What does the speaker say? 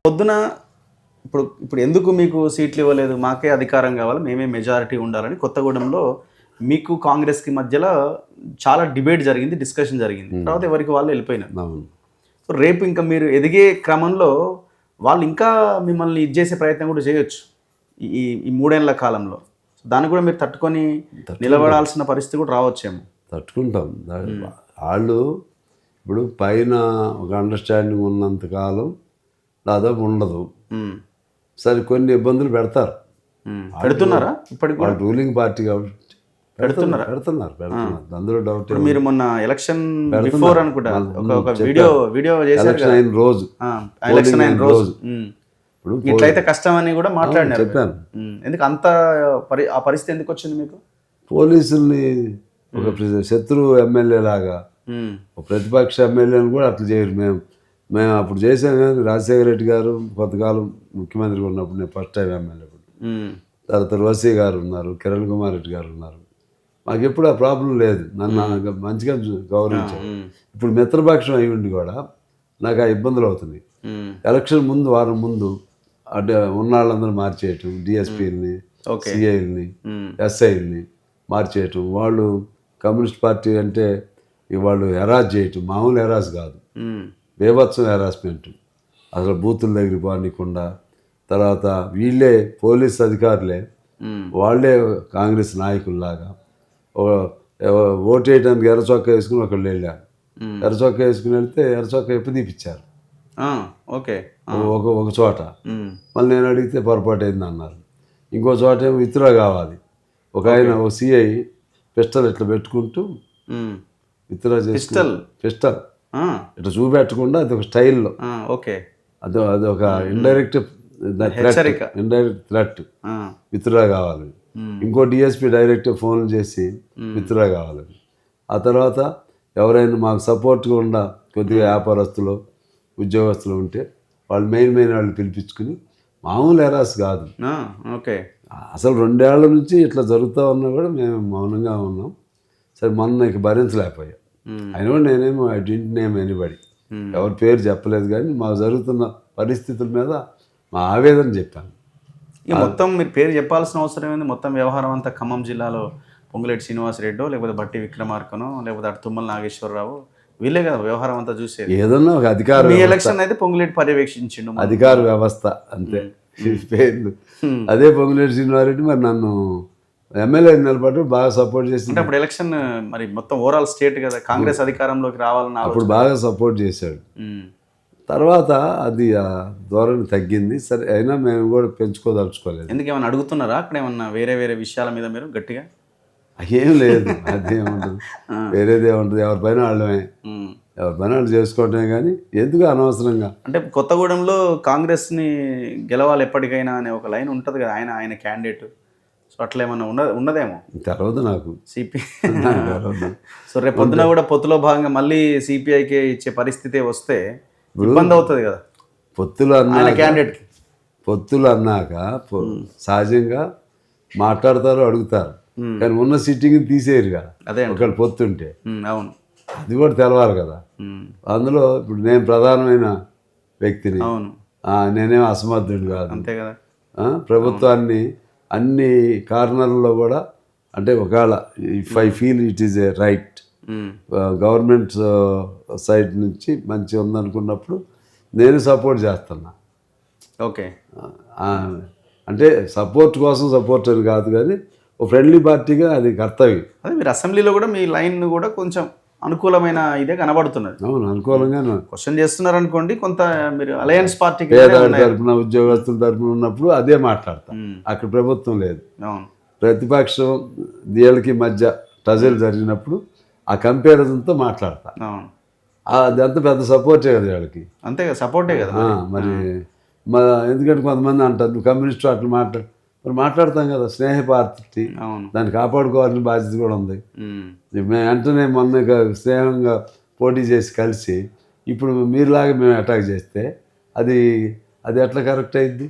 పొద్దున ఇప్పుడు ఇప్పుడు ఎందుకు మీకు సీట్లు ఇవ్వలేదు, మాకే అధికారం కావాలి, మేమే మెజారిటీ ఉండాలని కొత్తగూడెంలో మీకు కాంగ్రెస్కి మధ్యలో చాలా డిబేట్ జరిగింది, డిస్కషన్ జరిగింది. తర్వాత ఎవరికి వాళ్ళు వెళ్ళిపోయినారు. అవును. సో రేపు ఇంకా మీరు ఎదిగే క్రమంలో వాళ్ళు ఇంకా మిమ్మల్ని ఇది చేసే ప్రయత్నం కూడా చేయొచ్చు ఈ ఈ 3 ఏళ్ల కాలంలో. సో దాన్ని కూడా మీరు తట్టుకొని నిలబడాల్సిన పరిస్థితి కూడా రావచ్చేమో. తట్టుకుంటాం. వాళ్ళు ఇప్పుడు పైన ఒక అండర్స్టాండింగ్ ఉన్నంతకాలం దాదాపు ఉండదు. సరే కొన్ని ఇబ్బందులు పెడతారు. పెడుతున్నారా ఇప్పటికి కూడా? వాళ్ళు రూలింగ్ పార్టీ కాబట్టి పెడుతున్నారా? పెడుతున్నారు. అందులో డౌట్. ఇప్పుడు మీరు మొన్న ఎలక్షన్ బిఫోర్ అనుకుంటా ఒక వీడియో చేశారు ఎలక్షన్ అయిన రోజు, ఎలక్షన్ అయిన రోజు ఇప్పుడు ఇట్లయితే కష్టం అని కూడా మాట్లాడినారు. చెప్పాను. ఎందుకు అంత ఆ పరిస్థితి ఎందుకు వచ్చింది మీకు? పోలీసుల్ని ఒక శత్రు ఎమ్మెల్యే లాగా ఒక ప్రతిపక్ష ఎమ్మెల్యేని కూడా అట్లా చేయరు. మేము అప్పుడు చేసాం. కానీ రాజశేఖర రెడ్డి గారు కొంతకాలం ముఖ్యమంత్రిగా ఉన్నప్పుడు, నేను ఫస్ట్ టైం ఎమ్మెల్యే అప్పుడు, తర్వాత రోసీ గారు ఉన్నారు, కిరణ్ కుమార్ రెడ్డి గారు ఉన్నారు. మాకు ఎప్పుడు ఆ ప్రాబ్లం లేదు. నన్ను మంచిగా గౌరవించారు. ఇప్పుడు మిత్రపక్షం అయి ఉండి కూడా నాకు ఆ ఇబ్బందులు అవుతున్నాయి. ఎలక్షన్ ముందు, వారం ముందు అంటే ఉన్న వాళ్ళందరూ మార్చేయటం, డిఎస్పీలని, సిఐల్ని, ఎస్ఐల్ని మార్చేయటం. వాళ్ళు కమ్యూనిస్ట్ పార్టీ అంటే వాళ్ళు హెరాస్ చేయటం, మామూలు హెరాస్ కాదు, బేభత్సం హెరాస్మెంట్. అసలు బూతుల దగ్గరికి పోనీయకుండా, తర్వాత వీళ్ళే పోలీస్ అధికారులే వాళ్ళే కాంగ్రెస్ నాయకుల్లాగా ఓటు వేయడానికి ఎర్రచొక్కా వేసుకుని ఒకళ్ళు వెళ్ళారు. ఎర్రచొక్కా వేసుకుని వెళ్తే ఎర్రచొక్కా ఎప్పుడు తీపిచ్చారు ఓకే ఒక చోట. మళ్ళీ నేను అడిగితే పొరపాటు అయింది అన్నారు. ఇంకో చోట ఏమో విత్డ్రా కావాలి. ఒక ఆయన ఒక సిఐ పిస్టల్ ఇట్లా పెట్టుకుంటూ విత్డ్రా చేసి పిస్టల్ ఇట్లా చూపెట్టకుండా అది ఒక స్టైల్లో, అది ఒక ఇండైరెక్ట్ థ్రెట్, విత్డ్రా కావాలి. ఇంకో డిఎస్పీ డైరెక్ట్ ఫోన్ చేసి విత్డ్రా కావాలని. ఆ తర్వాత ఎవరైనా మాకు సపోర్ట్గా ఉన్న కొద్దిగా వ్యాపారస్తులు, ఉద్యోగస్తులు ఉంటే వాళ్ళు మెయిన్ వాళ్ళు పిలిపించుకుని, మామూలు హెరాస్ కాదు. అసలు 2 ఏళ్ల నుంచి ఇట్లా జరుగుతూ ఉన్నా కూడా మేము మౌనంగా ఉన్నాం. సరే మొన్న ఇక భరించలేకపోయాం. అయినా కూడా నేనేమో ఐ డింట్ నేమ్ ఎనీబడి, ఎవరి పేరు చెప్పలేదు. కానీ మాకు జరుగుతున్న పరిస్థితుల మీద మా ఆవేదన చెప్పాను. ఇక మొత్తం మీరు పేరు చెప్పాల్సిన అవసరం ఏంది? మొత్తం వ్యవహారం అంతా ఖమ్మం జిల్లాలో పొంగులేటి శ్రీనివాసరెడ్డో, లేకపోతే బట్టి విక్రమార్కనో, లేకపోతే అటు తుమ్మల నాగేశ్వరరావు, వీళ్ళే కదా వ్యవహారం అంతా చూసేది. ఏదన్నా ఒక అధికార ఎలక్షన్ అయితే పొంగులేటి పర్యవేక్షించిండు, అధికార వ్యవస్థ అంతే. పేర్లు అదే పొంగులేటి శ్రీనివాసరెడ్డి. మరి నన్ను ఎమ్మెల్యే నిలబడి బాగా సపోర్ట్ చేసి, అప్పుడు ఎలక్షన్ మరి మొత్తం ఓవరాల్ స్టేట్ కదా కాంగ్రెస్ అధికారంలోకి రావాలని అప్పుడు బాగా సపోర్ట్ చేశాడు. తర్వాత అది ధోరణి తగ్గింది. సరే అయినా మేము కూడా పెంచుకోదలుచుకోలేదు. ఎందుకు ఏమైనా అడుగుతున్నారా అక్కడ ఏమన్నా వేరే విషయాల మీద మీరు గట్టిగా? ఏం లేదు, అదేముంటుంది, వేరేదే ఉంటుంది. ఎవరి పైన వాళ్ళమే, ఎవరి పైన వాళ్ళు చేసుకోవటమే. కానీ ఎందుకు అనవసరంగా? అంటే కొత్తగూడెంలో కాంగ్రెస్ని గెలవాలి ఎప్పటికైనా అనే ఒక లైన్ ఉంటుంది కదా, ఆయన క్యాండిడేట్. సో అట్లా ఏమన్నా ఉన్నదేమో తెలవదు నాకు. సో రేపు పొద్దున కూడా పొత్తులో భాగంగా మళ్ళీ సిపిఐకి ఇచ్చే పరిస్థితి వస్తే ఇబ్బంది అవుతుంది కదా పొత్తులు క్యాండిడేట్కి. పొత్తులు అన్నాక సహజంగా మాట్లాడతారు, అడుగుతారు. కానీ ఉన్న సిట్టింగ్ తీసేయరుగా ఒకళ్ళు పొత్తుంటే. అవును, అది కూడా తెలవాలి కదా. అందులో ఇప్పుడు నేను ప్రధానమైన వ్యక్తిని, నేనేం అసమర్థుడు కాదు. అంతే కదా. ప్రభుత్వాన్ని అన్ని కార్నర్లలో కూడా, అంటే ఒకవేళ if I feel it is a right, government side నుంచి మంచి ఉందనుకున్నప్పుడు నేను సపోర్ట్ చేస్తున్నా. ఓకే, అంటే సపోర్ట్ కోసం సపోర్ట్ అని కాదు, కానీ ఒక ఫ్రెండ్లీ పార్టీగా అది కర్తవ్యం. అదే మీరు అసెంబ్లీలో కూడా మీ లైన్ కూడా కొంచెం అనుకూలమైన ఇదే కనబడుతున్నది. అవును, అనుకూలంగా క్వశ్చన్ చేస్తున్నారు అనుకోండి. కొంత మీరు అలయన్స్ పార్టీకి తరఫున, ఉద్యోగస్తుల తరఫున ఉన్నప్పుడు అదే మాట్లాడతాం. అక్కడ ప్రభుత్వం లేదు. అవును, ప్రతిపక్షం వీళ్ళకి మధ్య టజల్ జరిగినప్పుడు ఆ కంపారిజన్తో మాట్లాడతా. అదంతా పెద్ద సపోర్టే కదా వీళ్ళకి. అంతే కదా, సపోర్టే కదా. మరి ఎందుకంటే కొంతమంది అంటారు నువ్వు కమ్యూనిస్టు అట్లా మరి మాట్లాడతాం కదా, స్నేహ పార్టీ, దాన్ని కాపాడుకోవాల్సిన బాధ్యత కూడా ఉంది. మేము వెంటనే మొన్న స్నేహంగా పోటీ చేసి కలిసి ఇప్పుడు మీరులాగా మేము అటాక్ చేస్తే అది ఎట్లా కరెక్ట్ అయింది?